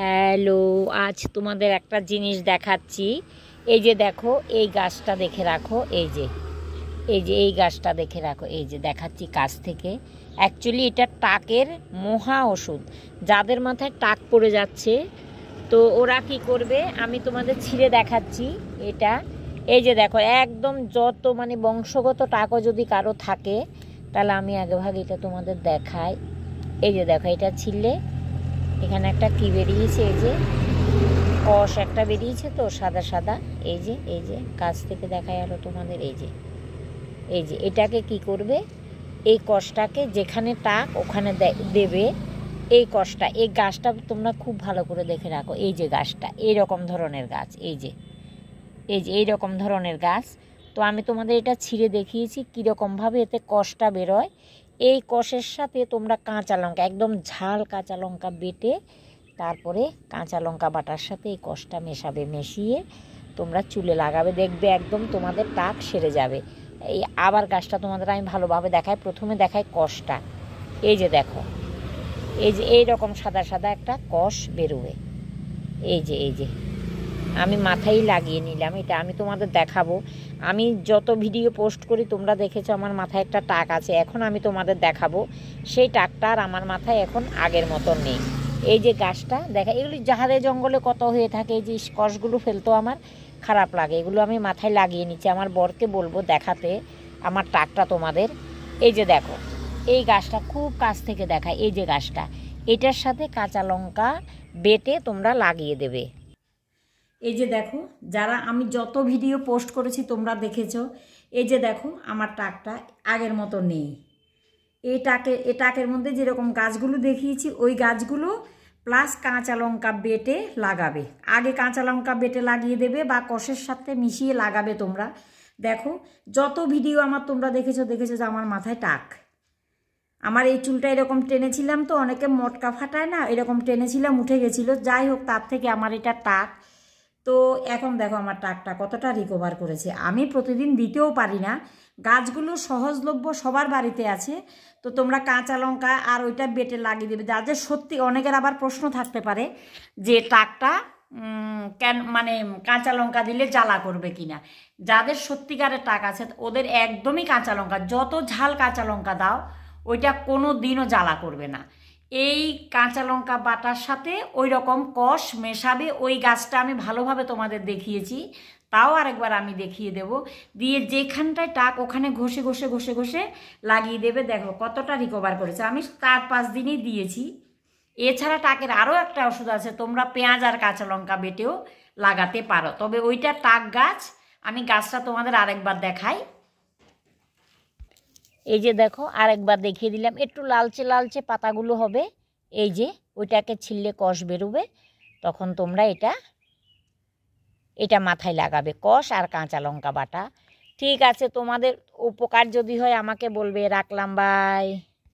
Hello, আজ তোমাদের একটা জিনিস দেখাচ্ছি। এই যে দেখো, এই গাছটা দেখে রাখো। এই গাছটা দেখে রাখো। এই যে দেখাচ্ছি কাছ থেকে। অ্যাকচুয়ালি এটা টাকের মহা ওষুধ। যাদের মাথায় টাক পড়ে যাচ্ছে, তো ওরা কি করবে আমি তোমাদের ছিঁড়ে দেখাচ্ছি। এটা এই যে দেখো, একদম যত বংশগত টাকও যদি কারো থাকে, তাহলে আমি আগেভাগে এটা তোমাদের দেখাই। এই যে দেখো, এটা ছিঁড়লে এখানে একটা কি বেরিয়েছে, এই যে কষ একটা বেরিয়েছে, তো সাদা সাদা। এই যে কাছ থেকে দেখাই আরো তোমাদের। এই যে এটাকে কি করবে, এই কষটাকে যেখানে টাক ওখানে দেবে। এই কষটা, এই গাছটা তোমরা খুব ভালো করে দেখে রাখো। এই যে গাছটা এইরকম ধরনের গাছ, এই যে এইরকম ধরনের গাছ। তো আমি তোমাদের এটা ছিঁড়ে দেখিয়েছি কীরকমভাবে এতে কষটা বেরোয়। এই কষের সাথে তোমরা কাঁচা লঙ্কা, একদম ঝাল কাঁচা লঙ্কা বেটে, তারপরে কাঁচা লঙ্কা বাটার সাথে এই কষটা মেশাবে, মিশিয়ে তোমরা চুলে লাগাবে, দেখবে একদম তোমাদের টাক সেরে যাবে। এই আবার গাছটা তোমাদের আমি ভালোভাবে দেখাই। প্রথমে দেখাই কষটা। এই যে দেখো, এই যে এইরকম সাদা সাদা একটা কষ বেরোবে। এই যে আমি মাথায় লাগিয়ে নিলাম। এটা আমি তোমাদের দেখাবো। আমি যত ভিডিও পোস্ট করি তোমরা দেখেছো আমার মাথায় একটা টাক আছে। এখন আমি তোমাদের দেখাবো সেই টাকটা আর আমার মাথায় এখন আগের মতন নেই। এই যে গাছটা দেখা, এগুলি জাহারে জঙ্গলে কত হয়ে থাকে। এই যে কষগুলো ফেলতো আমার খারাপ লাগে, এগুলো আমি মাথায় লাগিয়ে নিচ্ছি। আমার বরকে বলবো দেখাতে আমার টাকটা তোমাদের। এই যে দেখো, এই গাছটা খুব কাছ থেকে দেখায়। এই যে গাছটা, এটার সাথে কাঁচা লঙ্কা বেটে তোমরা লাগিয়ে দেবে। এই যে দেখো, যারা আমি যত ভিডিও পোস্ট করেছি তোমরা দেখেছো। এই যে দেখো, আমার টাকটা আগের মতো নেই। এই টাকের মধ্যে যেরকম গাছগুলো দেখিয়েছি, ওই গাছগুলো প্লাস কাঁচা লঙ্কা বেটে লাগাবে। আগে কাঁচা লঙ্কা বেটে লাগিয়ে দেবে বা কষের সাথে মিশিয়ে লাগাবে তোমরা। দেখো, যত ভিডিও আমার তোমরা দেখেছো যে আমার মাথায় টাক। আমার এই চুলটা এরকম টেনেছিলাম, তো অনেকে মটকা ফাটায় না, এরকম টেনেছিলাম, উঠে গেছিলো। যাই হোক, তার থেকে আমার এটা টাক। তো এখন দেখো আমার টাকটা কতটা রিকভার করেছে। আমি প্রতিদিন দিতেও পারি না, গাছগুলো সহজলভ্য সবার বাড়িতে আছে। তো তোমরা কাঁচা লঙ্কা আর ওইটা বেটে লাগিয়ে দেবে। যাদের সত্যি, অনেকের আবার প্রশ্ন থাকতে পারে যে টাকটা কেন কাঁচা লঙ্কা দিলে জ্বালা করবে কিনা। যাদের সত্যিকারের টাক আছে ওদের একদমই কাঁচা লঙ্কা, যত ঝাল কাঁচা লঙ্কা দাও ওইটা কোনো দিনও জ্বালা করবে না। এই কাঁচা লঙ্কা বাটার সাথে ওই রকম কষ মেশাবে। ওই গাছটা আমি ভালোভাবে তোমাদের দেখিয়েছি, তাও আরেকবার আমি দেখিয়ে দেব। দিয়ে যেখানটায় টাক ওখানে ঘষে ঘষে ঘষে ঘষে লাগিয়ে দেবে। দেখো কতটা রিকভার করেছে। আমি 4-5 দিনই দিয়েছি। এছাড়া টাকের আরও একটা ওষুধ আছে, তোমরা পেঁয়াজ আর কাঁচা লঙ্কা বেটেও লাগাতে পারো, তবে ওইটা টাক গাছ। আমি গাছটা তোমাদের আরেকবার দেখাই। এই যে দেখো, আরেকবার দেখিয়ে দিলাম। একটু লালচে লালচে পাতাগুলো হবে। এই যে ওইটাকে ছিললে কষ বেরোবে, তখন তোমরা এটা মাথায় লাগাবে, কষ আর কাঁচা লঙ্কা বাটা। ঠিক আছে, তোমাদের উপকার যদি হয় আমাকে বলবে। রাখলাম, বাই।